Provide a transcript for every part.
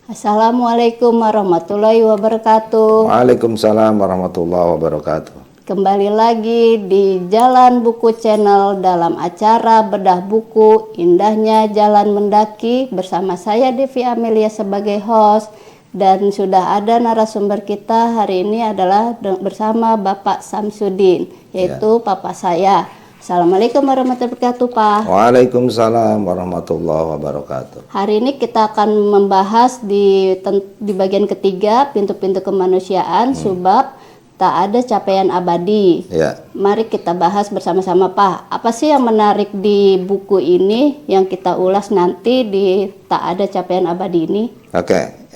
Assalamualaikum warahmatullahi wabarakatuh. Waalaikumsalam warahmatullahi wabarakatuh. Kembali lagi di Jalan Buku Channel dalam acara Bedah Buku Indahnya Jalan Mendaki bersama saya Devi Amelia sebagai host, dan sudah ada narasumber kita hari ini adalah bersama Bapak Samsudin, yaitu Papa saya. Assalamualaikum warahmatullahi wabarakatuh, Pak. Waalaikumsalam warahmatullahi wabarakatuh. Hari ini kita akan membahas di bagian ketiga, pintu-pintu kemanusiaan, subbab tak ada capaian abadi. Ya. Mari kita bahas bersama-sama, Pak. Apa sih yang menarik di buku ini yang kita ulas nanti di Tak Ada Capaian Abadi ini? Oke,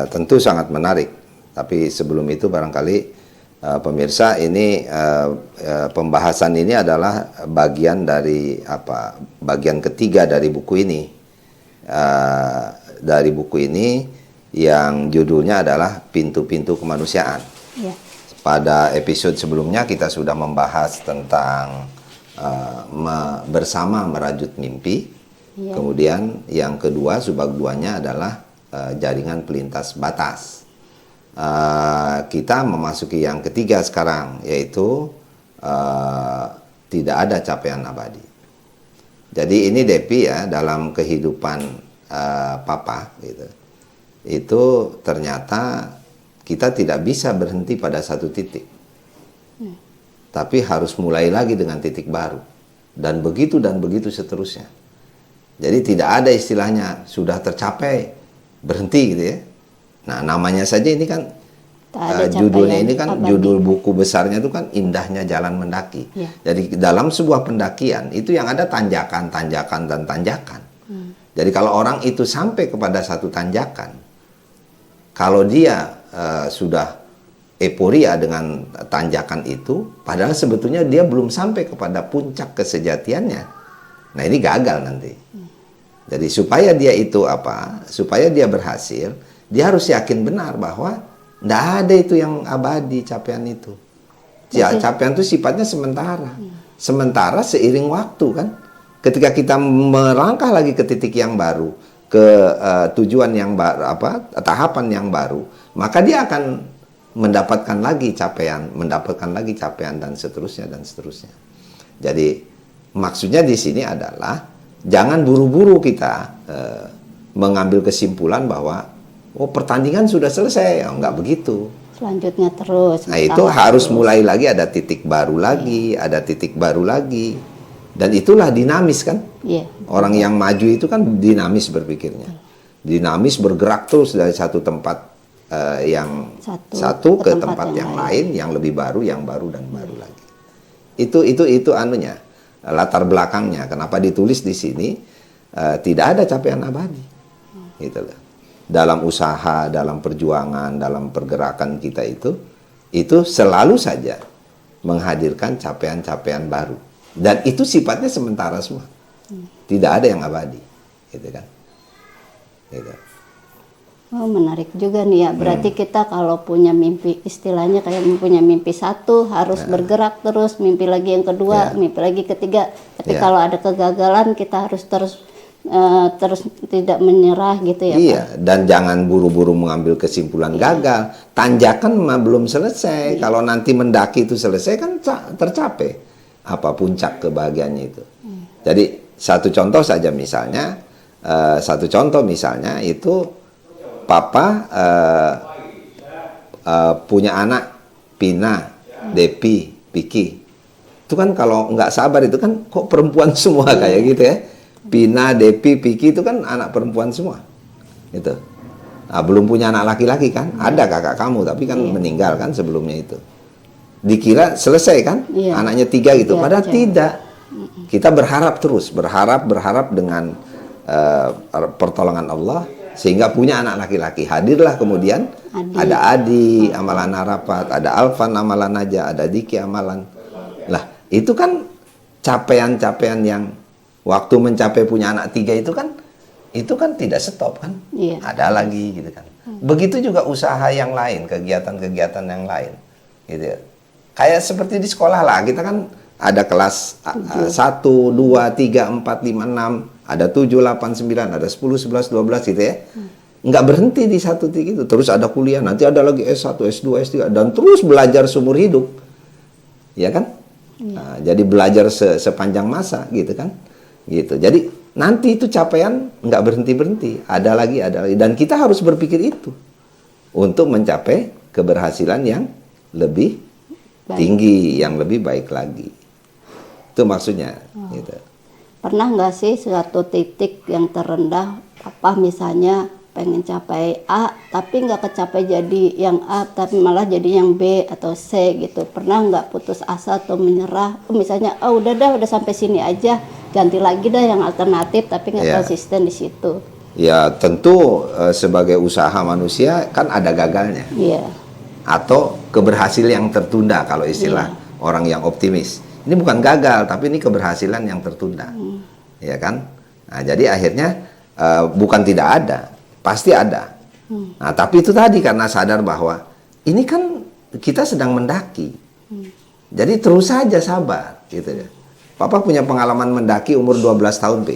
tentu sangat menarik. Tapi sebelum itu barangkali pemirsa, ini pembahasan ini adalah bagian dari bagian ketiga dari buku ini. Dari buku ini yang judulnya adalah Pintu-Pintu Kemanusiaan. Ya. Pada episode sebelumnya kita sudah membahas tentang bersama merajut mimpi. Ya. Kemudian yang kedua, subbab duanya adalah jaringan pelintas batas. Kita memasuki yang ketiga sekarang, yaitu tidak ada capaian abadi. Jadi ini Depi ya, dalam kehidupan Papa gitu, itu ternyata kita tidak bisa berhenti pada satu titik, tapi harus mulai lagi dengan titik baru, dan begitu seterusnya. Jadi tidak ada istilahnya sudah tercapai berhenti gitu ya. Nah, namanya saja ini kan judulnya ini kan abadi. Judul buku besarnya itu kan Indahnya Jalan Mendaki. Ya. Jadi dalam sebuah pendakian itu yang ada tanjakan, dan tanjakan. Jadi kalau orang itu sampai kepada satu tanjakan, kalau dia sudah euforia dengan tanjakan itu, padahal sebetulnya dia belum sampai kepada puncak kesejatiannya. Nah, ini gagal nanti. Jadi supaya dia itu supaya dia berhasil, dia harus yakin benar bahwa tidak ada itu yang abadi, capaian itu. Capaian itu sifatnya sementara. Sementara seiring waktu kan. Ketika kita melangkah lagi ke titik yang baru, ke tujuan yang baru, tahapan yang baru, maka dia akan mendapatkan lagi capaian, dan seterusnya. Jadi maksudnya di sini adalah jangan buru-buru kita mengambil kesimpulan bahwa pertandingan sudah selesai. Enggak begitu. Selanjutnya terus. Nah, itu harus mulai lagi, ada titik baru lagi, ada titik baru lagi. Dan itulah dinamis kan? Yeah. Orang yang maju itu kan dinamis berpikirnya. Dinamis, bergerak terus dari satu tempat yang satu ke tempat yang lain, yang lebih baru, yang baru dan baru lagi. Itu anunya, latar belakangnya. Kenapa ditulis di sini tidak ada capaian abadi. Gitu loh. Dalam usaha, dalam perjuangan, dalam pergerakan kita itu selalu saja menghadirkan capaian-capaian baru. Dan itu sifatnya sementara semua. Tidak ada yang abadi. Gitu kan. Gitu. Oh, menarik juga nih ya. Berarti kita kalau punya mimpi, istilahnya kayak punya mimpi satu, harus bergerak terus. Mimpi lagi yang kedua, mimpi lagi ketiga. Tapi kalau ada kegagalan, kita harus terus tidak menyerah gitu ya, iya, Pak? Dan jangan buru-buru mengambil kesimpulan gagal. Tanjakan belum selesai. Kalau nanti mendaki itu selesai kan tercapai puncak kebahagiaannya itu. Jadi satu contoh misalnya itu Papa punya anak Pina, Depi, Piki. Itu kan kalau nggak sabar itu kan kok perempuan semua kayak gitu ya. Pina, Depi, Piki itu kan anak perempuan semua. Itu. Nah, belum punya anak laki-laki kan? Ada kakak kamu tapi kan meninggal kan sebelumnya itu. Dikira selesai kan? Anaknya 3 gitu. Padahal tidak. Kita berharap terus, berharap dengan pertolongan Allah sehingga punya anak laki-laki. Hadirlah kemudian ada Adi amalan Harapat, ada Alfan amalan Naja, ada Diki amalan. Lah, itu kan capaian-capaian yang waktu mencapai punya anak 3 itu kan tidak stop kan? Ada lagi gitu kan. Begitu juga usaha yang lain, kegiatan-kegiatan yang lain. Gitu ya. Kayak seperti di sekolah lah, kita kan ada kelas 1, 2, 3, 4, 5, 6, ada 7, 8, 9, ada 10, 11, 12 gitu ya. nggak berhenti di satu titik itu, terus ada kuliah, nanti ada lagi S1, S2, S3, dan terus belajar seumur hidup, ya kan? Nah, jadi belajar sepanjang masa gitu kan, gitu. Jadi nanti itu capaian nggak berhenti, ada lagi, dan kita harus berpikir itu untuk mencapai keberhasilan yang lebih tinggi, yang lebih baik lagi. Itu maksudnya. Gitu. Pernah nggak sih suatu titik yang terendah, Papa misalnya pengen capai A, tapi nggak kecapai jadi yang A, tapi malah jadi yang B atau C gitu. Pernah nggak putus asa atau menyerah? Misalnya, oh udah sampai sini aja, ganti lagi dah yang alternatif, tapi nggak konsisten di situ. Ya tentu sebagai usaha manusia kan ada gagalnya. Atau keberhasilan yang tertunda kalau istilah orang yang optimis. Ini bukan gagal, tapi ini keberhasilan yang tertunda. Ya kan? Nah, jadi akhirnya bukan tidak ada. Pasti ada. Nah, tapi itu tadi karena sadar bahwa ini kan kita sedang mendaki. Jadi terus saja sabar gitu ya. Papa punya pengalaman mendaki umur 12 tahun, Pi.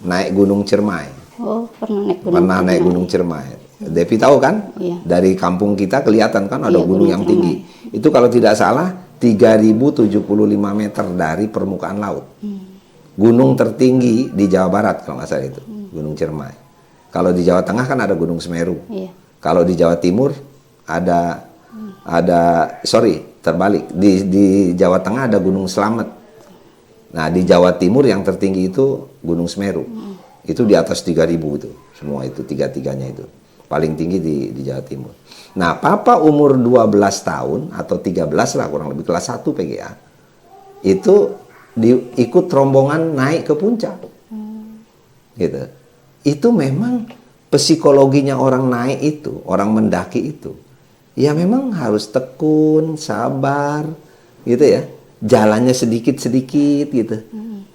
Naik Gunung Ciremai. Oh, pernah naik Gunung Pernah naik Gunung Ciremai. Devi tahu kan? Dari kampung kita kelihatan kan ada gunung yang tinggi. Itu kalau tidak salah 3075 meter dari permukaan laut. Gunung tertinggi di Jawa Barat kalau nggak salah itu, Gunung Ciremai. Kalau di Jawa Tengah kan ada Gunung Semeru. Kalau di Jawa Timur ada terbalik. Di Jawa Tengah ada Gunung Slamet. Nah, di Jawa Timur yang tertinggi itu Gunung Semeru. Itu di atas 3000 itu. Semua itu tiga-tiganya itu. Paling tinggi di Jawa Timur. Nah, Papa umur 12 tahun atau 13 lah kurang lebih, kelas 1 PGA. Itu ikut rombongan naik ke puncak. Gitu. Itu memang psikologinya orang naik itu, orang mendaki itu. Ya memang harus tekun, sabar, gitu ya. Jalannya sedikit-sedikit gitu.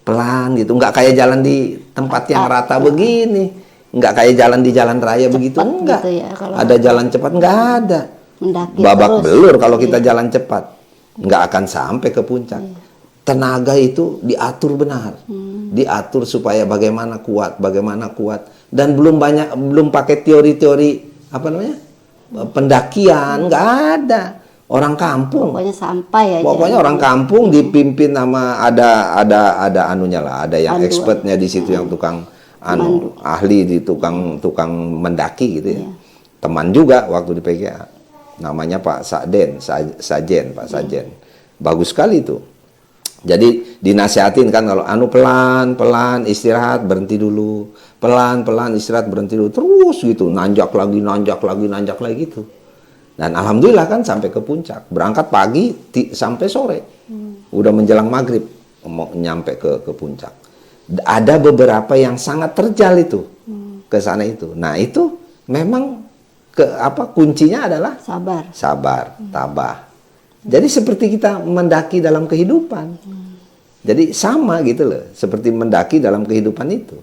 Pelan gitu, nggak kayak jalan di tempat yang rata begini. Nggak kayak jalan di jalan raya cepat begitu, enggak. Gitu ya, ada jalan cepat, nggak ada. Mendaki babak terus. Belur kalau kita jalan cepat. Nggak akan sampai ke puncak. Tenaga itu diatur benar. Diatur supaya bagaimana kuat. Dan belum pakai teori-teori apa namanya? Pendakian, nggak ada. Orang kampung. Pokoknya sampai aja. Pokoknya orang kampung dipimpin sama ada anunya lah, ada yang expertnya di situ yang tukang ahli di tukang mendaki gitu ya. Teman juga waktu di PGA. Namanya Pak Sajen. Bagus sekali itu. Jadi dinasihatin kan kalau pelan-pelan istirahat berhenti dulu. Pelan-pelan istirahat berhenti dulu. Terus gitu, nanjak lagi gitu. Dan alhamdulillah kan sampai ke puncak. Berangkat pagi sampai sore. Udah menjelang maghrib mau nyampe ke puncak. Ada beberapa yang sangat terjal itu ke sana itu. Nah, itu memang kuncinya adalah sabar, tabah. Jadi seperti kita mendaki dalam kehidupan. Jadi sama gitu loh, seperti mendaki dalam kehidupan itu.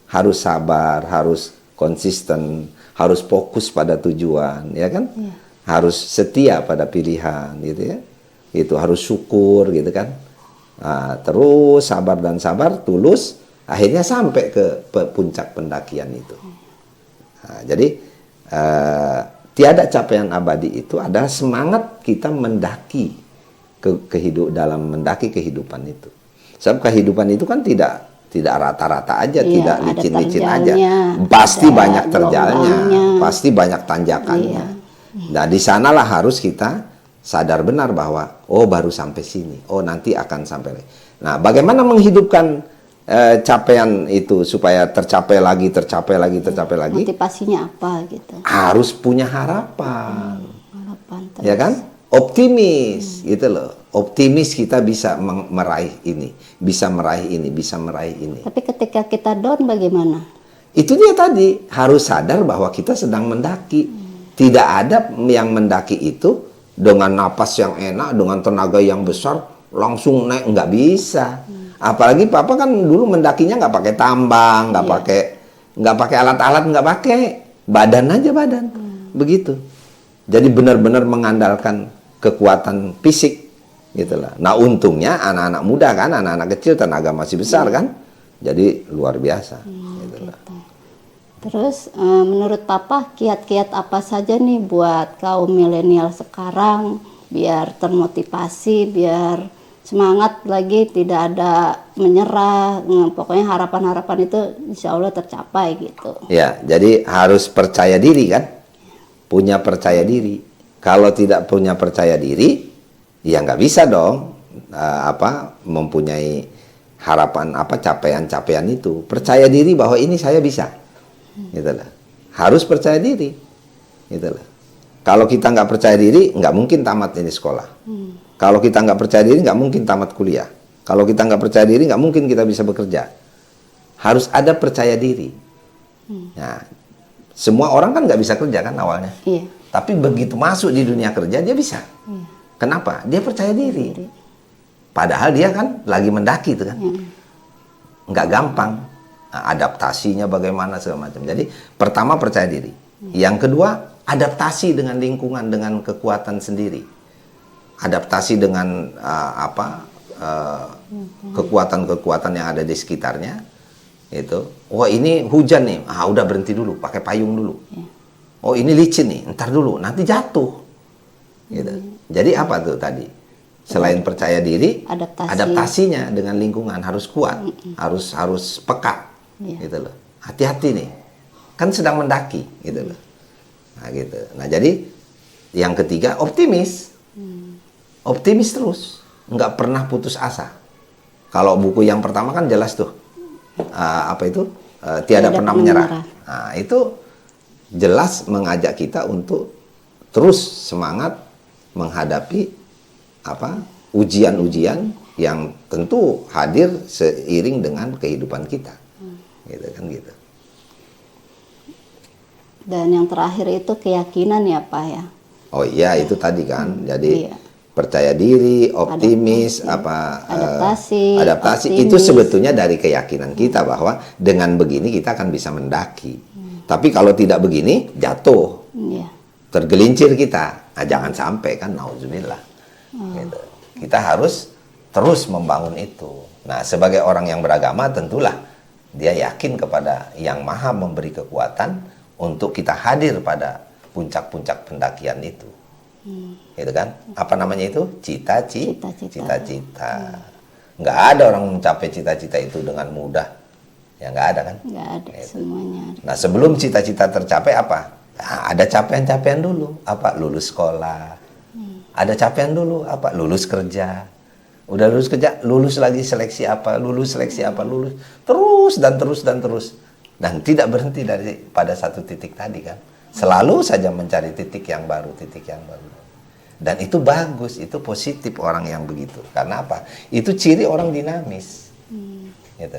Harus sabar, harus konsisten, harus fokus pada tujuan, ya kan? Harus setia pada pilihan gitu ya. Itu harus syukur gitu kan. Nah, terus sabar, tulus, akhirnya sampai ke puncak pendakian itu. Nah, jadi tiada capaian abadi itu adalah semangat kita mendaki dalam mendaki kehidupan itu. Sebab kehidupan itu kan tidak rata-rata aja, tidak licin-licin aja. Pasti banyak terjalnya, pasti banyak tanjakannya. Nah, di sanalah harus kita sadar benar bahwa baru sampai sini. Nanti akan sampai. Nah, bagaimana menghidupkan capaian itu supaya tercapai lagi. Motivasinya apa gitu? Harus punya harapan. Ya kan? Optimis gitu loh. Optimis kita bisa meraih ini, bisa meraih ini. Tapi ketika kita down bagaimana? Itu dia tadi, harus sadar bahwa kita sedang mendaki. Tidak ada yang mendaki itu dengan napas yang enak, dengan tenaga yang besar langsung naik, nggak bisa. Apalagi Papa kan dulu mendakinya nggak pakai tambang, nggak pakai alat-alat, nggak pakai badan aja begitu. Jadi benar-benar mengandalkan kekuatan fisik gitulah. Nah, untungnya anak-anak muda kan, anak-anak kecil tenaga masih besar kan, jadi luar biasa. Gitulah. Terus menurut Papa kiat-kiat apa saja nih buat kaum milenial sekarang biar termotivasi, biar semangat lagi, tidak ada menyerah, pokoknya harapan-harapan itu insya Allah tercapai gitu. Ya, jadi harus percaya diri kan, punya percaya diri. Kalau tidak punya percaya diri, ya nggak bisa dong mempunyai harapan capaian-capaian itu. Percaya diri bahwa ini saya bisa, gitu lah. Harus percaya diri, gitu lah. Kalau kita nggak percaya diri, nggak mungkin tamat ini sekolah. Kalau kita nggak percaya diri, nggak mungkin tamat kuliah. Kalau kita nggak percaya diri, nggak mungkin kita bisa bekerja. Harus ada percaya diri. Nah, semua orang kan nggak bisa kerja kan awalnya. Iya. Tapi begitu masuk di dunia kerja, dia bisa. Kenapa? Dia percaya diri. Padahal dia kan lagi mendaki itu kan. Nggak gampang. Nah, adaptasinya bagaimana segala macam. Jadi pertama percaya diri. Yang kedua, adaptasi dengan lingkungan, dengan kekuatan sendiri. Adaptasi dengan kekuatan-kekuatan yang ada di sekitarnya. Itu, wah ini hujan nih, udah berhenti dulu, pakai payung dulu. Oh ini licin nih, ntar dulu, nanti jatuh. Gitu. Jadi apa tuh tadi? Selain percaya diri, adaptasinya dengan lingkungan harus kuat, harus peka, gitu loh. Hati-hati nih, kan sedang mendaki, gitu loh. Nah gitu. Nah jadi yang ketiga optimis. Optimis terus, nggak pernah putus asa. Kalau buku yang pertama kan jelas tuh, tiada pernah menyerah. Nah, itu jelas mengajak kita untuk terus semangat menghadapi ujian-ujian yang tentu hadir seiring dengan kehidupan kita, gitu kan gitu. Dan yang terakhir itu keyakinan ya Pak ya. Oh iya itu tadi kan, jadi percaya diri, optimis, adaptasi optimis. Itu sebetulnya dari keyakinan kita bahwa dengan begini kita akan bisa mendaki. Tapi kalau tidak begini, jatuh, tergelincir kita. Nah, jangan sampai kan, nauzubillah. Gitu. Kita harus terus membangun itu. Nah, sebagai orang yang beragama, tentulah dia yakin kepada Yang Maha memberi kekuatan untuk kita hadir pada puncak-puncak pendakian itu. Gitu kan? Apa namanya itu? Cita-cita. Nggak ada orang mencapai cita-cita itu dengan mudah. Ya nggak ada kan? Nggak ada, gitu. semuanya. Nah sebelum cita-cita tercapai apa? Nah, ada capaian-capaian dulu. Apa? Lulus sekolah. Ada capaian dulu. Apa? Lulus kerja. Udah lulus kerja, lulus lagi seleksi apa? Lulus seleksi apa? Lulus. Terus dan terus dan terus. Dan tidak berhenti pada satu titik tadi kan? Selalu saja mencari titik yang baru, titik yang baru. Dan itu bagus, itu positif orang yang begitu. Karena apa? Itu ciri orang dinamis. Gitu.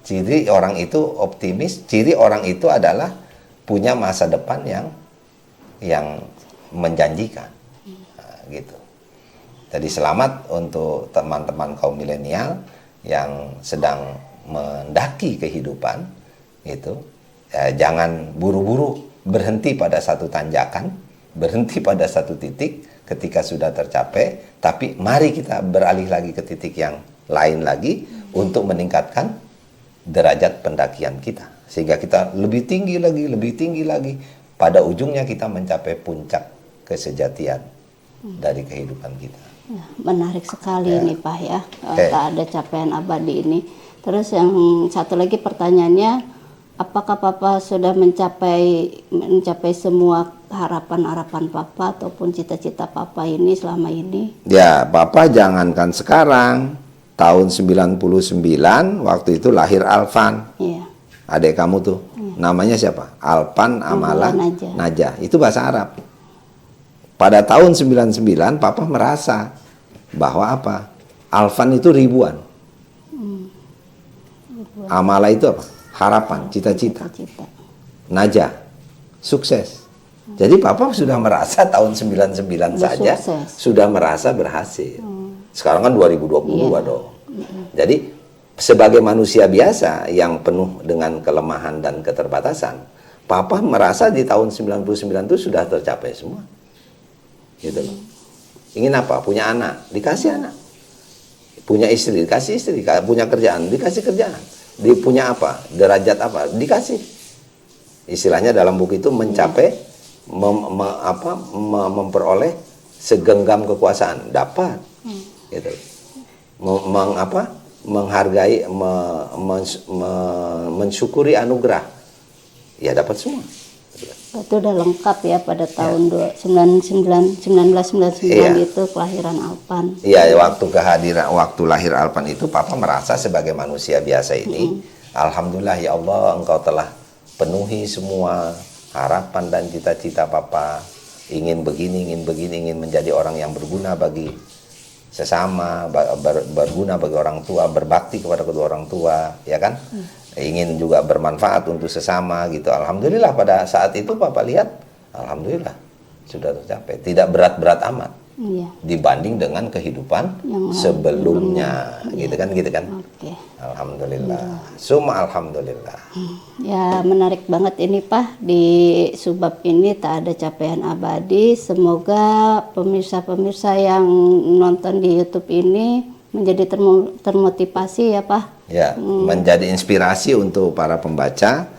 Ciri orang itu optimis, ciri orang itu adalah punya masa depan yang menjanjikan. Nah, gitu. Jadi selamat untuk teman-teman kaum milenial yang sedang mendaki kehidupan. Gitu. Jangan buru-buru berhenti pada satu tanjakan, berhenti pada satu titik ketika sudah tercapai, tapi mari kita beralih lagi ke titik yang lain lagi untuk meningkatkan derajat pendakian kita, sehingga kita lebih tinggi lagi, pada ujungnya kita mencapai puncak kesejatian dari kehidupan kita. Menarik sekali ini Pak ya, tak ada capaian abadi ini. Terus yang satu lagi pertanyaannya, apakah Papa sudah mencapai semua harapan-harapan Papa ataupun cita-cita Papa ini selama ini? Ya, Papa jangankan sekarang, tahun 99 waktu itu lahir Alfan. Iya. Adik kamu tuh. Namanya siapa? Alpan Amala Najah. Itu bahasa Arab. Pada tahun 99 Papa merasa bahwa apa? Alfan itu ribuan. Amala itu apa? Harapan, cita-cita. Najah, sukses. Jadi Papa sudah merasa tahun 99 saja sudah merasa berhasil. Sekarang kan 2022 dong. Jadi sebagai manusia biasa yang penuh dengan kelemahan dan keterbatasan, Papa merasa di tahun 99 itu sudah tercapai semua. Gitu loh. Ingin apa? Punya anak, dikasih anak. Punya istri, dikasih istri. Punya kerjaan, dikasih kerjaan. Punya apa? Derajat apa? Dikasih. Istilahnya dalam buku itu mencapai memperoleh segenggam kekuasaan, dapat gitu. Menghargai, mensyukuri anugerah, ya dapat semua. Itu udah lengkap ya pada tahun 1999 itu kelahiran Alpan. Iya, waktu lahir Alpan itu Papa merasa sebagai manusia biasa ini, alhamdulillah ya Allah, Engkau telah penuhi semua harapan dan cita-cita Papa. Ingin begini, ingin menjadi orang yang berguna bagi sesama, berguna bagi orang tua, berbakti kepada kedua orang tua, ya kan? Ingin juga bermanfaat untuk sesama gitu. Alhamdulillah pada saat itu Papa lihat, alhamdulillah sudah tercapai. Tidak berat-berat amat dibanding dengan kehidupan yang sebelumnya, gitu kan? Oke. Alhamdulillah. Suma alhamdulillah. Ya menarik banget ini Pak, di Subab ini tak ada capaian abadi. Semoga pemirsa-pemirsa yang nonton di YouTube ini menjadi termotivasi ya Pak. Ya, menjadi inspirasi untuk para pembaca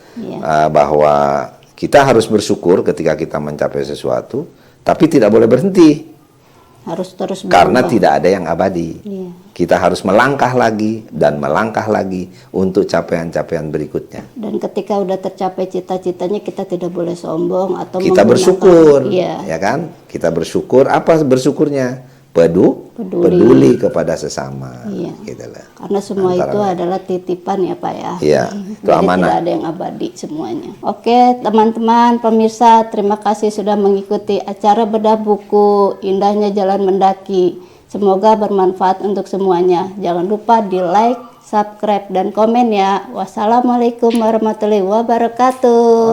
bahwa kita harus bersyukur ketika kita mencapai sesuatu, tapi tidak boleh berhenti. Harus terus berubah. Karena tidak ada yang abadi. Kita harus melangkah lagi dan melangkah lagi untuk capaian-capaian berikutnya. Dan ketika udah tercapai cita-citanya, kita tidak boleh sombong atau kita bersyukur, ya kan? Kita bersyukur. Apa bersyukurnya? Peduli kepada sesama. Gitu lah. Karena semua itu adalah titipan ya Pak ya. Iya, itu amanah. Tidak ada yang abadi semuanya. Oke teman-teman pemirsa, terima kasih sudah mengikuti acara bedah buku Indahnya Jalan Mendaki. Semoga bermanfaat untuk semuanya. Jangan lupa di like, subscribe, dan komen ya. Wassalamualaikum warahmatullahi wabarakatuh.